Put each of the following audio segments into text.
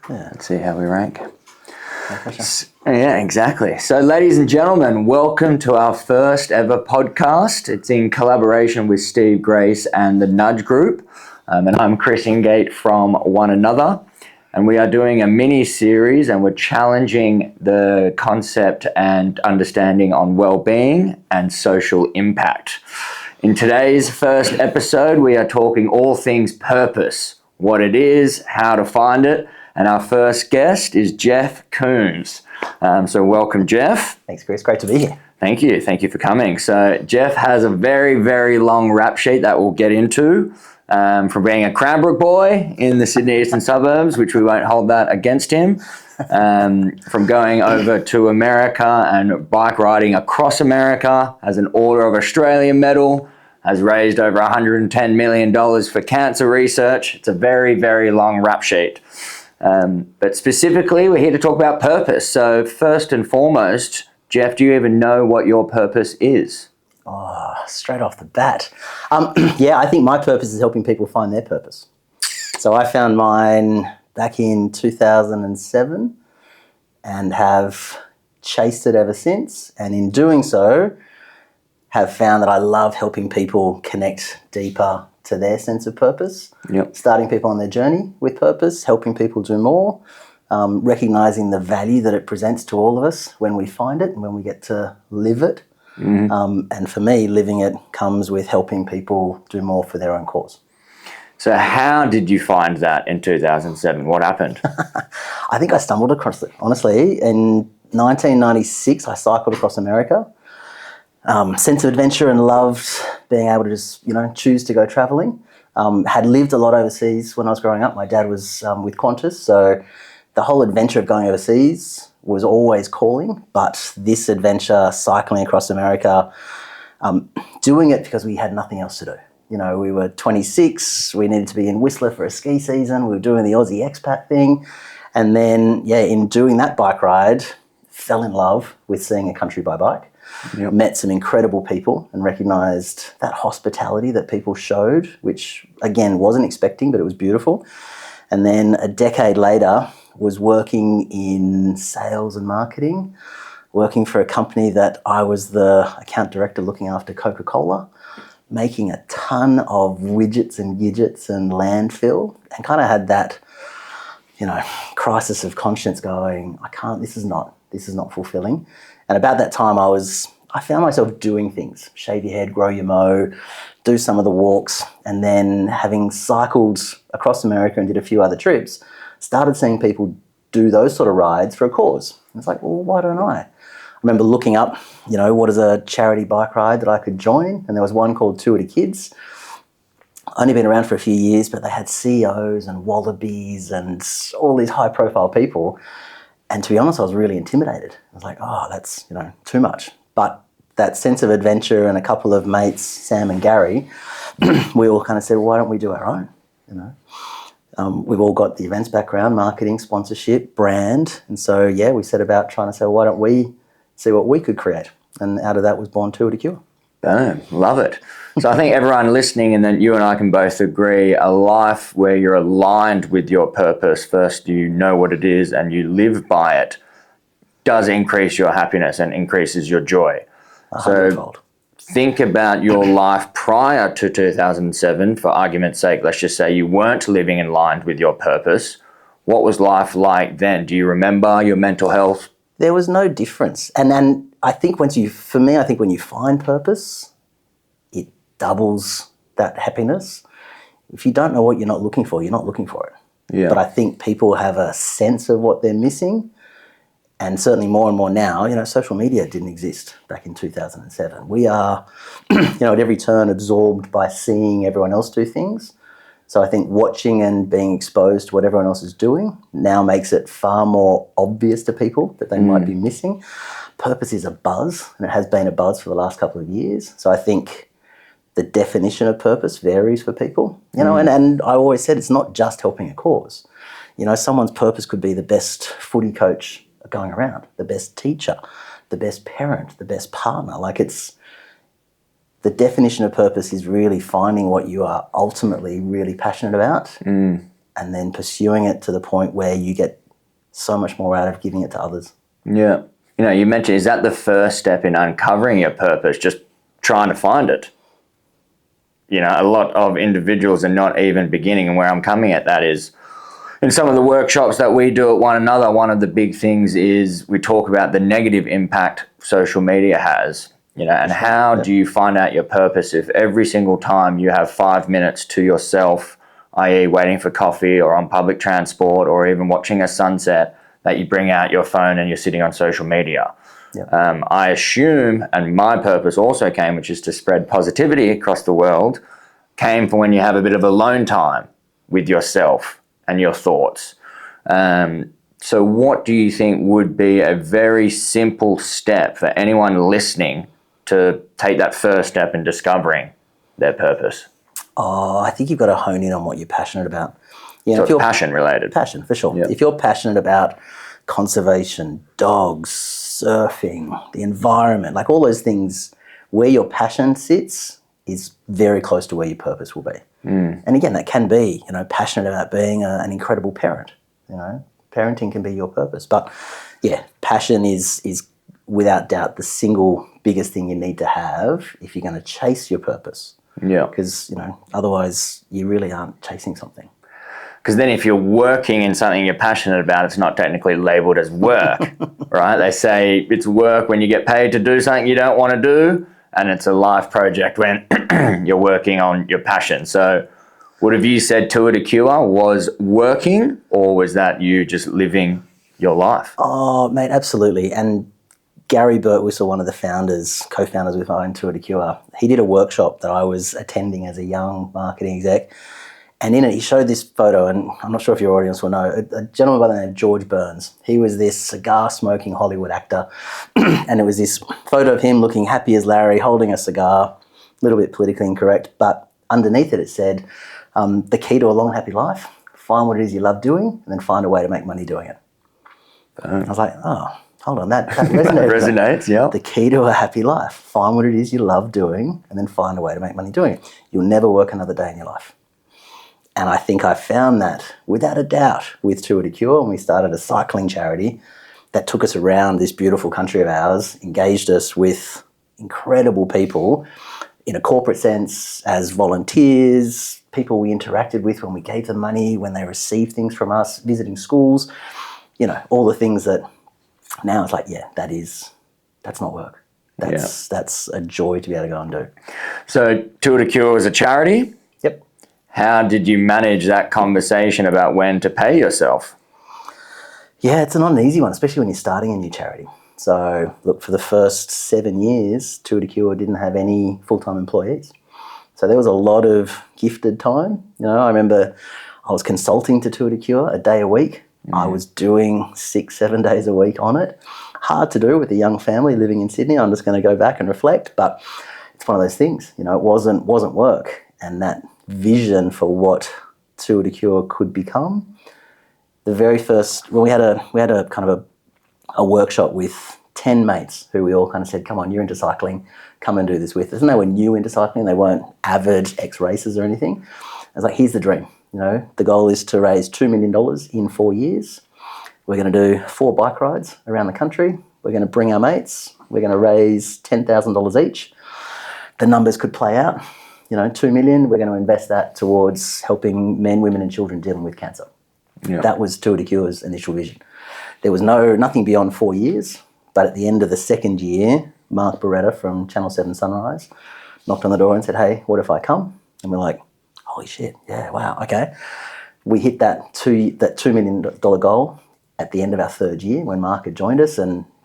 Yeah. Let's see how we rank. No pressure. Yeah, exactly. So, ladies and gentlemen, welcome to our first ever podcast. It's in collaboration with Steve Grace and the Nudge Group. And I'm Chris Ingate from OneAnother. And we are doing a mini-series and we're challenging the concept and understanding on well-being and social impact. In today's first episode, we are talking all things purpose, what it is, how to find it. And our first guest is Geoff Coombes. So welcome, Geoff. Thanks, Chris. Great to be here. Thank you. Thank you for coming. So Geoff has a very, very long rap sheet that we'll get into. From being a Cranbrook boy in the Sydney eastern suburbs, which we won't hold that against him, from going over to America and bike riding across America, has an Order of Australia medal, has raised over $110 million for cancer research. It's a very, very long rap sheet. But specifically, we're here to talk about purpose. So first and foremost, Geoff, do you even know what your purpose is? Oh, straight off the bat. Yeah, I think my purpose is helping people find their purpose. So I found mine back in 2007 and have chased it ever since. And in doing so, have found that I love helping people connect deeper to their sense of purpose. Yep. Starting people on their journey with purpose, helping people do more, recognizing the value that it presents to all of us when we find it and when we get to live it. Mm-hmm. And for me, living it comes with helping people do more for their own cause. So how did you find that in 2007? What happened? I think I stumbled across it. Honestly, in 1996, I cycled across America. Sense of adventure and loved being able to just, choose to go traveling. Had lived a lot overseas when I was growing up. My dad was with Qantas, so the whole adventure of going overseas was always calling, but this adventure, cycling across America, doing it because we had nothing else to do. We were 26, we needed to be in Whistler for a ski season, we were doing the Aussie expat thing, and then, in doing that bike ride, fell in love with seeing a country by bike. Yep. Met some incredible people and recognised that hospitality that people showed, which, again, wasn't expecting, but it was beautiful. And then a decade later, was working in sales and marketing, working for a company that I was the account director looking after Coca-Cola, making a ton of widgets and gadgets and landfill, and kind of had that, crisis of conscience going, this is not fulfilling. And about that time I found myself doing things, shave your head, grow your mo, do some of the walks, and then having cycled across America and did a few other trips, started seeing people do those sort of rides for a cause. And it's like, well, why don't I? I remember looking up, what is a charity bike ride that I could join? And there was one called Tour to Kids. Only been around for a few years, but they had CEOs and wallabies and all these high-profile people. And to be honest, I was really intimidated. I was like, oh, that's, too much. But that sense of adventure and a couple of mates, Sam and Gary, we all kind of said, well, why don't we do our own, We've all got the events background, marketing, sponsorship, brand. And so, we set about trying to say, well, why don't we see what we could create? And out of that was born Tour to Cure. Boom. Love it. So I think everyone listening, and then you and I can both agree, a life where you're aligned with your purpose, first you know what it is and you live by it, does increase your happiness and increases your joy. 100-fold. So think about your life prior to 2007. For argument's sake, let's just say you weren't living in line with your purpose. What was life like then? Do you remember your mental health? There was no difference. And I think when you find purpose, it doubles that happiness. If you don't know what you're not looking for, you're not looking for it. Yeah. But I think people have a sense of what they're missing. And certainly more and more now, social media didn't exist back in 2007. We are, at every turn absorbed by seeing everyone else do things. So I think watching and being exposed to what everyone else is doing now makes it far more obvious to people that they might be missing. Purpose is a buzz, and it has been a buzz for the last couple of years. So I think the definition of purpose varies for people, and I always said it's not just helping a cause. Someone's purpose could be the best footy coach going around, the best teacher, the best parent, the best partner. The definition of purpose is really finding what you are ultimately really passionate about and then pursuing it to the point where you get so much more out of giving it to others. Yeah. You mentioned, is that the first step in uncovering your purpose, just trying to find it? A lot of individuals are not even beginning, and where I'm coming at that is, in some of the workshops that we do at OneAnother, one of the big things is we talk about the negative impact social media has, and how do you find out your purpose if every single time you have 5 minutes to yourself, i.e. waiting for coffee or on public transport or even watching a sunset, that you bring out your phone and you're sitting on social media. Yep. I assume, and my purpose also came, which is to spread positivity across the world, came from when you have a bit of alone time with yourself and your thoughts. So what do you think would be a very simple step for anyone listening to take that first step in discovering their purpose? Oh, I think you've got to hone in on what you're passionate about. So if you're passion related. Passion, for sure. Yep. If you're passionate about conservation, dogs, surfing, the environment, like all those things, where your passion sits is very close to where your purpose will be. And again, that can be, passionate about being an incredible parent. Parenting can be your purpose. But yeah, passion is without doubt the single biggest thing you need to have if you're going to chase your purpose. Yeah. Because, otherwise you really aren't chasing something. Because then if you're working in something you're passionate about, it's not technically labelled as work, right? They say it's work when you get paid to do something you don't want to do, and it's a life project when you're working on your passion. So would have you said Tour de Cure was working, or was that you just living your life? Oh, mate, absolutely. And Gary Birtwistle, one of the co-founders with my own Tour de Cure, he did a workshop that I was attending as a young marketing exec. And in it, he showed this photo, and I'm not sure if your audience will know, a gentleman by the name of George Burns. He was this cigar-smoking Hollywood actor, and it was this photo of him looking happy as Larry, holding a cigar, a little bit politically incorrect, but underneath it said, the key to a long, happy life, find what it is you love doing, and then find a way to make money doing it. I was like, oh, hold on, that resonates. Resonates, yeah. The key to a happy life, find what it is you love doing, and then find a way to make money doing it. You'll never work another day in your life. And I think I found that, without a doubt, with Tour de Cure, when we started a cycling charity that took us around this beautiful country of ours, engaged us with incredible people in a corporate sense, as volunteers, people we interacted with when we gave them money, when they received things from us, visiting schools, all the things that now it's like, yeah, that's not work. That's a joy to be able to go and do. So Tour de Cure is a charity? Yep. How did you manage that conversation about when to pay yourself? Yeah, it's not an easy one, especially when you're starting a new charity. So, look, for the first 7 years, Tour de Cure didn't have any full-time employees. So there was a lot of gifted time. I remember I was consulting to Tour de Cure a day a week. I was doing 6-7 days a week on it. Hard to do with a young family living in Sydney. I'm just going to go back and reflect, but it's one of those things. It wasn't work, and that vision for what Tour de Cure could become. The very first, when we had a kind of a workshop with 10 mates who we all kind of said, come on, you're into cycling, come and do this with us. And they were new into cycling, they weren't avid ex-racers or anything. I was like, here's the dream. The goal is to raise $2 million in 4 years. We're going to do 4 bike rides around the country. We're going to bring our mates. We're going to raise $10,000 each. The numbers could play out. $2 million, we're going to invest that towards helping men, women and children dealing with cancer. Yeah. That was Tour de Cure's initial vision. There was nothing beyond 4 years, but at the end of the second year, Mark Beretta from Channel 7 Sunrise knocked on the door and said, hey, what if I come? And we're like, holy shit, yeah, wow, okay. We hit that $2 million goal at the end of our third year when Mark had joined us,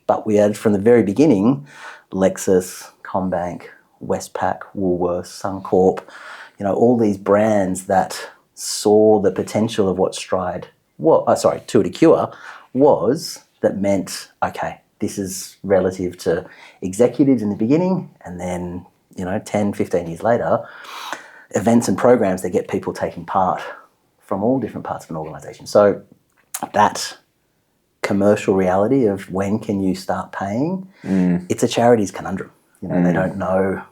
but we had from the very beginning Lexus, CommBank, Westpac, Woolworths, Suncorp, all these brands that saw the potential of what Tour de Cure was, that meant, okay, this is relative to executives in the beginning, and then, 10, 15 years later, events and programs that get people taking part from all different parts of an organisation. So that commercial reality of when can you start paying, it's a charity's conundrum. They don't know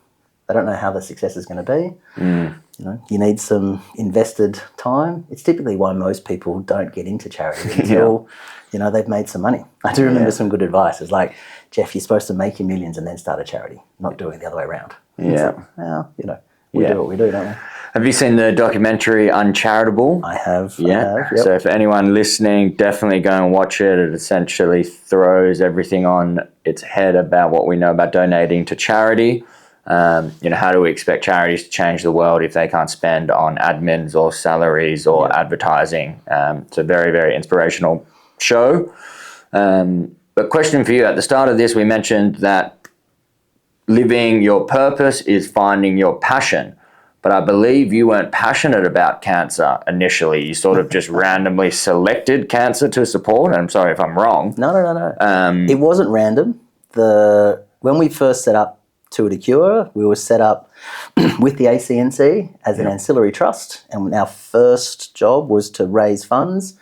They don't know how the success is going to be. You know, you need some invested time. It's typically why most people don't get into charity until, you know, they've made some money. I do remember some good advice. It's like, Geoff, you're supposed to make your millions and then start a charity, not doing it the other way around. Yeah. Like, well, you know, we do what we do, don't we? Have you seen the documentary Uncharitable? I have. Yeah. I have, yep. So for anyone listening, definitely go and watch it. It essentially throws everything on its head about what we know about donating to charity. You know, how do we expect charities to change the world if they can't spend on admins or salaries or advertising? It's a very, very inspirational show. But question for you, at the start of this, we mentioned that living your purpose is finding your passion. But I believe you weren't passionate about cancer initially. You sort of just randomly selected cancer to support. And I'm sorry if I'm wrong. No. It wasn't random. When we first set up Tour to Cure, we were set up with the ACNC as an ancillary trust. And our first job was to raise funds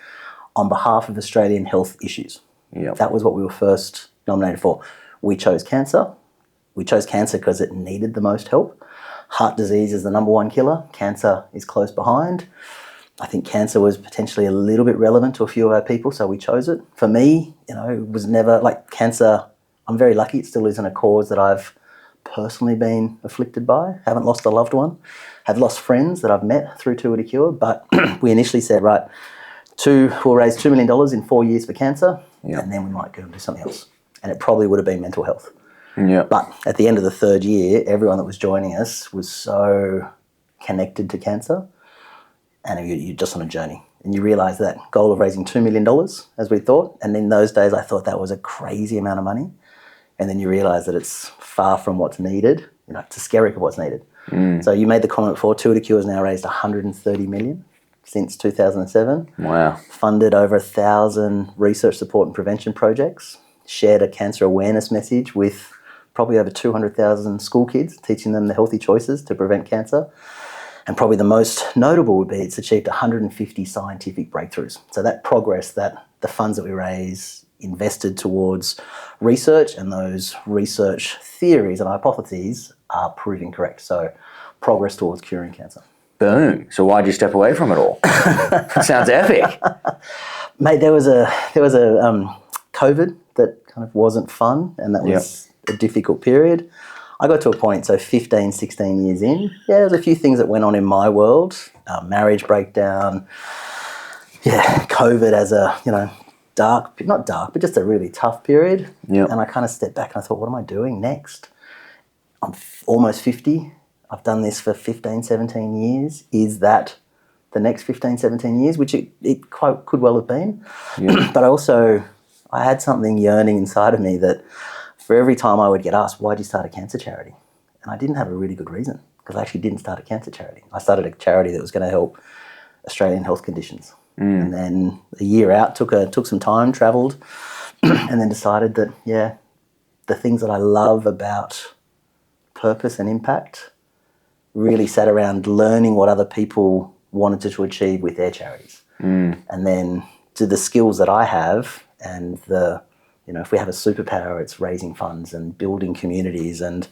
on behalf of Australian health issues. Yep. That was what we were first nominated for. We chose cancer. We chose cancer because it needed the most help. Heart disease is the number one killer. Cancer is close behind. I think cancer was potentially a little bit relevant to a few of our people, so we chose it. For me, you know, it was never like cancer. I'm very lucky. It still isn't a cause that I've personally been afflicted by. Haven't lost a loved one. Have lost friends that I've met through Tour to Cure. But we initially said, right, we'll raise $2 million in 4 years for cancer, and then we might go and do something else. And it probably would have been mental health. Yeah. But at the end of the third year, everyone that was joining us was so connected to cancer, and you're just on a journey. And you realise that goal of raising $2 million, as we thought, and in those days I thought that was a crazy amount of money. And then you realise that it's far from what's needed. You know, it's a skerrick of what's needed. So you made the comment before, Tour to Cure has now raised $130 million since 2007. Wow. Funded over 1,000 research support and prevention projects. Shared a cancer awareness message with probably over 200,000 school kids, teaching them the healthy choices to prevent cancer. And probably the most notable would be it's achieved 150 scientific breakthroughs. So that progress, that the funds that we raise invested towards research, and those research theories and hypotheses are proving correct. So progress towards curing cancer. Boom. So why'd you step away from it all? Sounds epic. Mate, there was a COVID that kind of wasn't fun, and that was a difficult period. I got to a point, so 15, 16 years in, there's a few things that went on in my world. Marriage breakdown, COVID as a, you know, not dark, but just a really tough period. Yep. And I kind of stepped back and I thought, what am I doing next? I'm almost 50. I've done this for 15, 17 years. Is that the next 15, 17 years? Which it quite could well have been. Yeah. But I had something yearning inside of me that for every time I would get asked, why'd you start a cancer charity? And I didn't have a really good reason, because I actually didn't start a cancer charity. I started a charity that was going to help Australian health conditions. And then a year out, took some time, travelled, and then decided that, the things that I love about purpose and impact really sat around learning what other people wanted to achieve with their charities. And then to the skills that I have, and if we have a superpower, it's raising funds and building communities and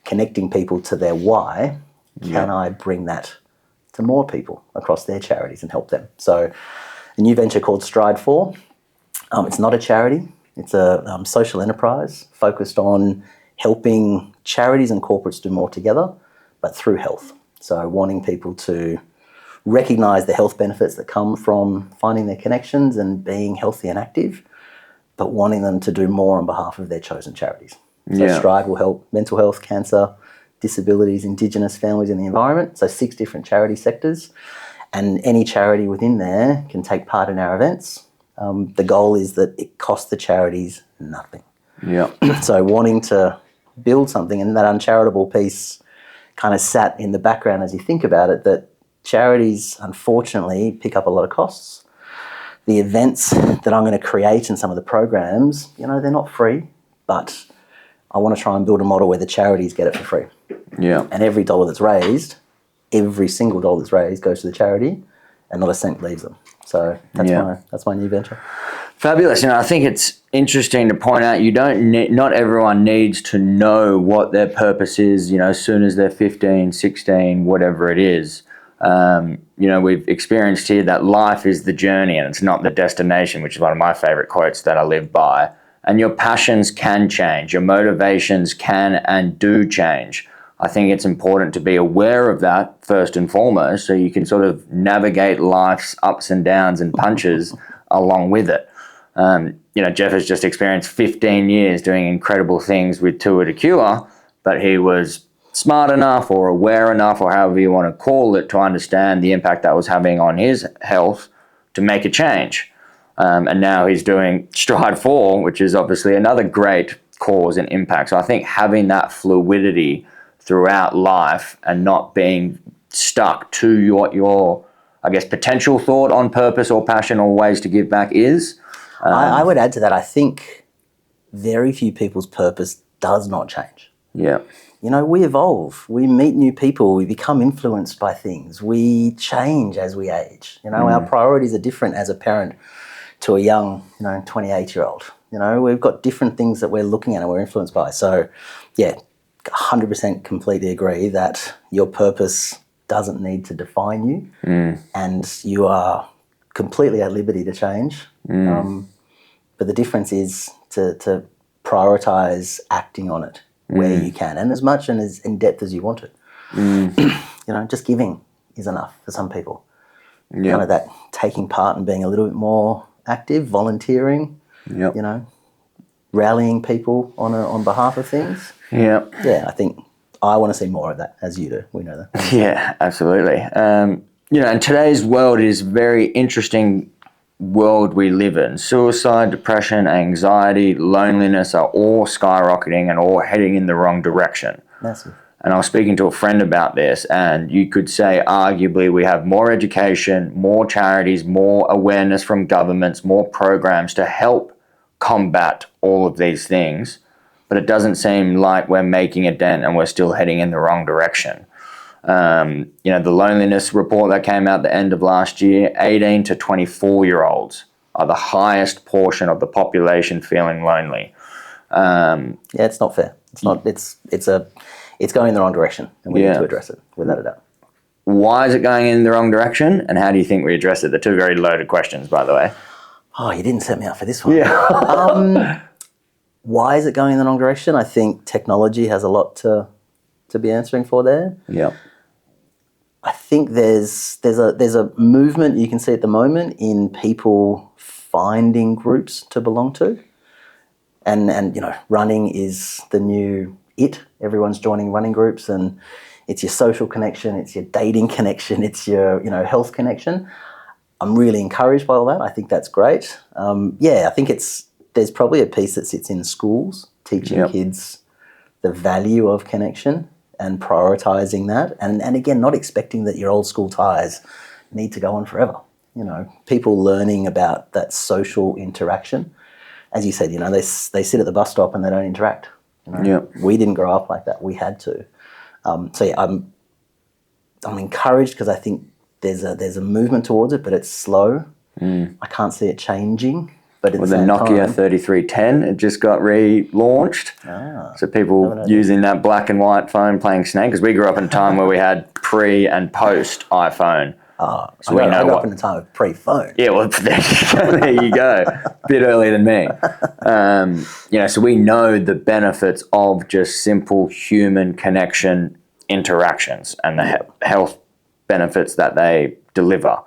connecting people to their why. Can I bring that to more people across their charities and help them? So a new venture called Stride 4. It's not a charity. It's a social enterprise focused on helping charities and corporates do more together, but through health. So wanting people to recognise the health benefits that come from finding their connections and being healthy and active, but wanting them to do more on behalf of their chosen charities. So Stride will help mental health, cancer, disabilities, Indigenous families and the environment. So 6 different charity sectors, and any charity within there can take part in our events. The goal is that it costs the charities nothing. Yeah. So wanting to build something, and that uncharitable piece kind of sat in the background as you think about it, that charities unfortunately pick up a lot of costs. The events that I'm going to create and some of the programs, they're not free, but I want to try and build a model where the charities get it for free. Yeah. And every single dollar that's raised goes to the charity, and not a cent leaves them. So that's my new venture. Fabulous. I think it's interesting to point out not everyone needs to know what their purpose is, as soon as they're 15, 16, whatever it is. We've experienced here that life is the journey and it's not the destination, which is one of my favorite quotes that I live by. And your passions can change. Your motivations can and do change. I think it's important to be aware of that first and foremost, so you can sort of navigate life's ups and downs and punches along with it. Geoff has just experienced 15 years doing incredible things with Tour de Cure, but he was smart enough or aware enough, or however you want to call it, to understand the impact that was having on his health to make a change. And now he's doing Stride 4, which is obviously another great cause and impact. So I think having that fluidity throughout life and not being stuck to your potential thought on purpose or passion or ways to give back is. I would add to that, I think very few people's purpose does not change. Yeah. We evolve, we meet new people, we become influenced by things, we change as we age. Our priorities are different as a parent to a young, 28-year-old. We've got different things that we're looking at and we're influenced by. So, yeah, 100% completely agree that your purpose doesn't need to define you, and you are completely at liberty to change. But the difference is to prioritize acting on it where you can, and as much and as in depth as you want it. Just giving is enough for some people. Yeah. Kind of that taking part and being a little bit more active, volunteering, rallying people on behalf of things. Yeah. Yeah, I think I want to see more of that, as you do. We know that. Yeah, absolutely. And today's world is a very interesting world we live in. Suicide, depression, anxiety, loneliness are all skyrocketing and all heading in the wrong direction. Massive. And I was speaking to a friend about this, and you could say arguably we have more education, more charities, more awareness from governments, more programs to help combat all of these things, but it doesn't seem like we're making a dent and we're still heading in the wrong direction. The loneliness report that came out the end of last year, 18 to 24-year-olds are the highest portion of the population feeling lonely. It's not fair. It's not. It's going in the wrong direction, and we need to address it without a doubt. Why is it going in the wrong direction, and how do you think we address it? They're two very loaded questions, by the way. Oh, you didn't set me up for this one. Yeah. Why is it going in the wrong direction? I think technology has a lot to be answering for there. Yeah. I think there's a movement you can see at the moment in people finding groups to belong to, and running is the new it. Everyone's joining running groups, and it's your social connection, it's your dating connection, it's your health connection. I'm really encouraged by all that. I think that's great. I think there's probably a piece that sits in schools teaching kids the value of connection and prioritising that, and again, not expecting that your old school ties need to go on forever. People learning about that social interaction. As you said, they sit at the bus stop and they don't interact. We didn't grow up like that. We had to. I'm encouraged because I think there's a movement towards it, but it's slow. I can't see it changing. But With the Nokia 3310, it just got relaunched. So people using that black and white phone playing Snake, because we grew up in a time where we had pre and post iPhone. So I grew up in a time of pre-phone. Yeah, well, there you go. A bit earlier than me. So we know the benefits of just simple human connection interactions and the health benefits that they deliver.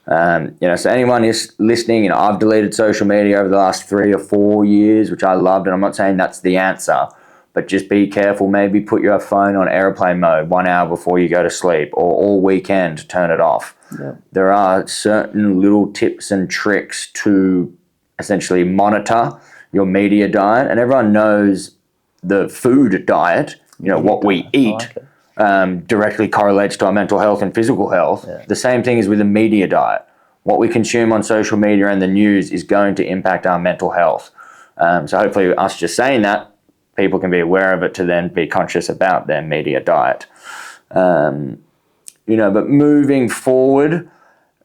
So anyone is listening, I've deleted social media over the last 3 or 4 years, which I loved, and I'm not saying that's the answer, but just be careful. Maybe put your phone on airplane mode 1 hour before you go to sleep, or all weekend turn it off. There are certain little tips and tricks to essentially monitor your media diet, and everyone knows the food diet, what we eat. Directly correlates to our mental health and physical health. The same thing is with the media diet. What we consume on social media and the news is going to impact our mental health. So hopefully us just saying that, people can be aware of it to then be conscious about their media diet. But moving forward,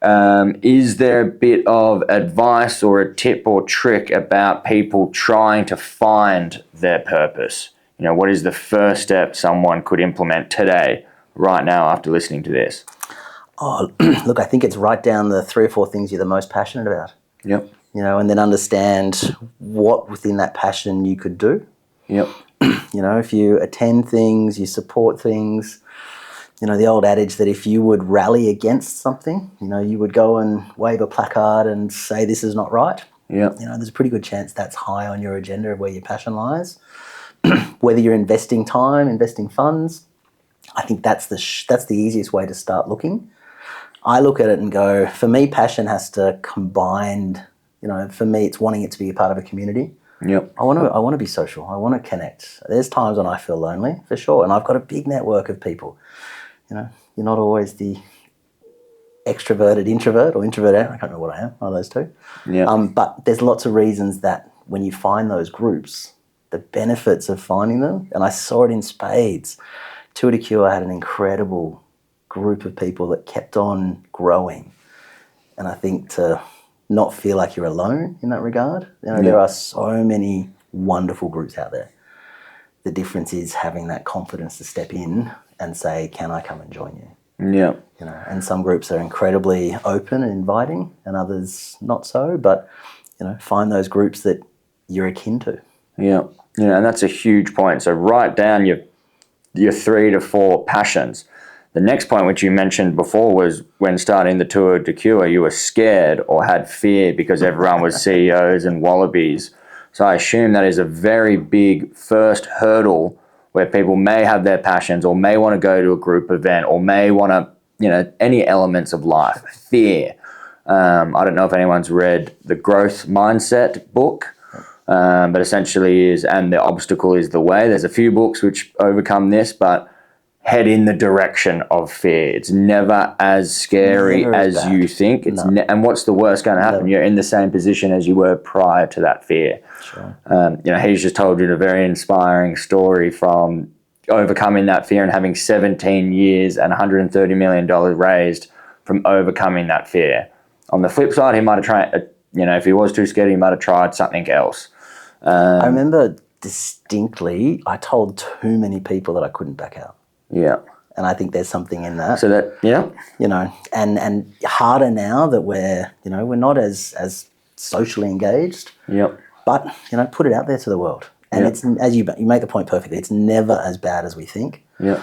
Is there a bit of advice or a tip or trick about people trying to find their purpose? What is the first step someone could implement today, right now, after listening to this? Oh, look, I think it's write down the 3 or 4 things you're the most passionate about. Yep. And then understand what within that passion you could do. Yep. If you attend things, you support things. The old adage that if you would rally against something, you would go and wave a placard and say this is not right. Yeah. There's a pretty good chance that's high on your agenda of where your passion lies. Whether you're investing time, investing funds, I think that's the easiest way to start looking. I look at it and go, for me, passion has to combine. For me, it's wanting it to be a part of a community. Yep. I want to be social. I want to connect. There's times when I feel lonely, for sure, and I've got a big network of people. You're not always the extroverted introvert or introvert. I can't remember what I am. One of those two. Yeah. But there's lots of reasons that when you find those groups, the benefits of finding them, and I saw it in spades. Tour de Cure had an incredible group of people that kept on growing, and I think to not feel like you're alone in that regard. There are so many wonderful groups out there. The difference is having that confidence to step in and say, can I come and join you? Yeah. And some groups are incredibly open and inviting and others not so, but, find those groups that you're akin to. Yeah. And that's a huge point. So write down your 3 to 4 passions. The next point, which you mentioned before, was when starting the Tour de Cure, you were scared or had fear because everyone was CEOs and wallabies. So I assume that is a very big first hurdle where people may have their passions or may want to go to a group event or may want to, any elements of life. Fear. I don't know if anyone's read the Growth Mindset book, but essentially and the obstacle is the way. There's a few books which overcome this, but head in the direction of fear. It's never as scary as you think. It's and what's the worst going to happen? No. You're in the same position as you were prior to that fear. Sure. He's just told you a very inspiring story from overcoming that fear and having 17 years and $130 million raised from overcoming that fear. On the flip side, he might have tried, if he was too scared, he might have tried something else. I remember distinctly, I told too many people that I couldn't back out. Yeah. And I think there's something in that. So that, yeah. And harder now that we're not as socially engaged. Yep. But, put it out there to the world. And it's, as you make the point perfectly, it's never as bad as we think. Yeah.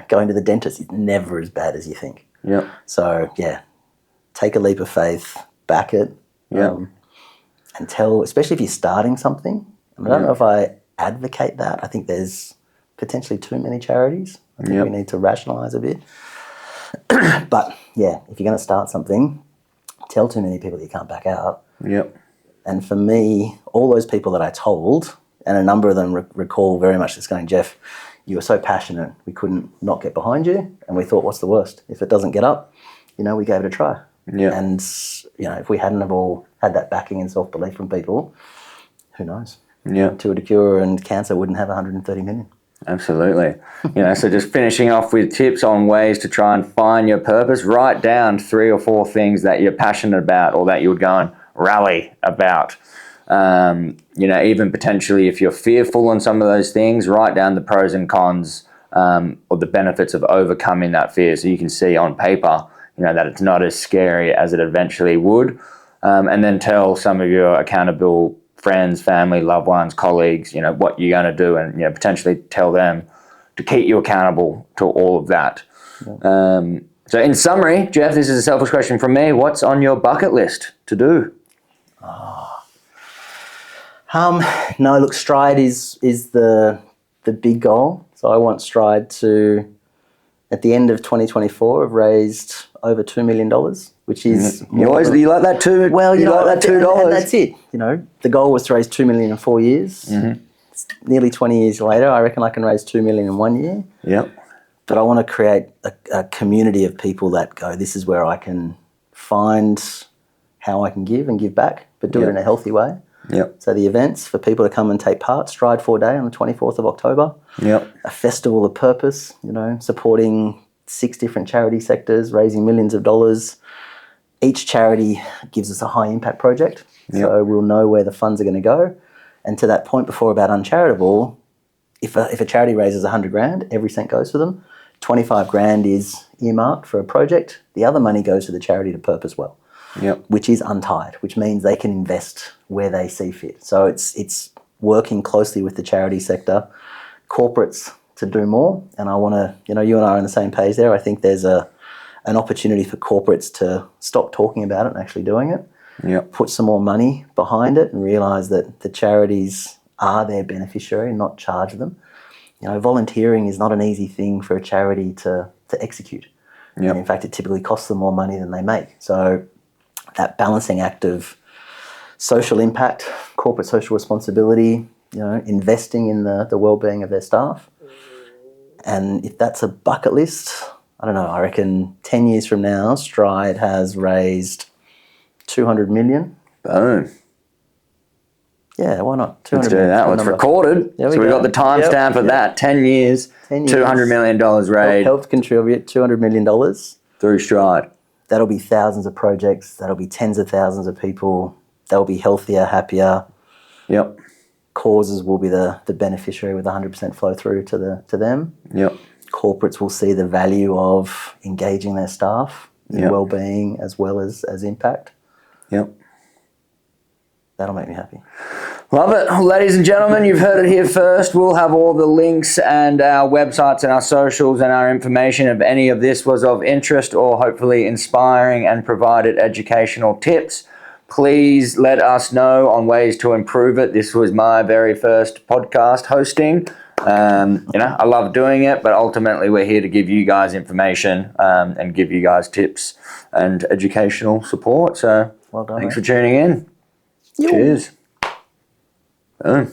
Going to the dentist is never as bad as you think. Yeah. So, take a leap of faith, back it. Yeah. And tell, especially if you're starting something. And I don't know if I advocate that. I think there's potentially too many charities. I think we need to rationalise a bit. But, if you're going to start something, tell too many people that you can't back out. Yep. And for me, all those people that I told, and a number of them recall very much this going, Geoff, you were so passionate, we couldn't not get behind you. And we thought, what's the worst? If it doesn't get up, we gave it a try. Yeah. And, if we hadn't have all had that backing and self-belief from people, who knows? Yeah. Tour de Cure and cancer wouldn't have 130 million. Absolutely. So just finishing off with tips on ways to try and find your purpose. Write down 3 or 4 things that you're passionate about or that you would go and rally about. Even potentially if you're fearful on some of those things, write down the pros and cons or the benefits of overcoming that fear so you can see on paper, that it's not as scary as it eventually would. And then tell some of your accountable friends, family, loved ones, colleagues, what you're going to do and, potentially tell them to keep you accountable to all of that. Yeah. So in summary, Geoff, this is a selfish question from me. What's on your bucket list to do? No, look, Stride is the big goal. So I want Stride to, at the end of 2024, have raised over $2 million, which is... You like that too? Well, you like that $2? And that's it. The goal was to raise $2 million in 4 years. Mm-hmm. Nearly 20 years later, I reckon I can raise $2 million in 1 year. Yep. But I want to create a community of people that go, this is where I can find how I can give and give back, but do it in a healthy way. Yep. So the events for people to come and take part, Stride 4-Day on the 24th of October. Yep. A festival of purpose, supporting 6 different charity sectors, raising millions of dollars. each charity gives us a high impact project. Yep. So we'll know where the funds are going to go. And to that point before about uncharitable, if a charity raises 100 grand, every cent goes to them. 25 grand is earmarked for a project. The other money goes to the charity to purpose well, Yep. which is untied, which means they can invest where they see fit. So it's working closely with the charity sector, corporates to do more. And I want to, you and I are on the same page there. I think there's an opportunity for corporates to stop talking about it and actually doing it. Yep. Put some more money behind it and realise that the charities are their beneficiary and not charge them. Volunteering is not an easy thing for a charity to execute. Yep. And in fact, it typically costs them more money than they make. So that balancing act of social impact, corporate social responsibility, investing in the well-being of their staff. And if that's a bucket list, I don't know, I reckon 10 years from now, Stride has raised 200 million. Boom. Yeah, why not? Let's do that. Well, it's recorded. There we so we go. got the timestamp of that. 10 years, 10 years. $200 million raised. Helped contribute $200 million. Through Stride. That'll be thousands of projects. That'll be tens of thousands of people. They'll be healthier, happier. Yep. Causes will be the beneficiary with 100% flow through to them. Yep. Corporates will see the value of engaging their staff in well-being as well as impact. Yep. That'll make me happy. Love it. Ladies and gentlemen, you've heard it here first. We'll have all the links and our websites and our socials and our information if any of this was of interest or hopefully inspiring and provided educational tips. Please let us know on ways to improve it. This was my very first podcast hosting. I love doing it, but ultimately we're here to give you guys information and give you guys tips and educational support. So Well done, thanks mate. for tuning in. Cheers. Boom.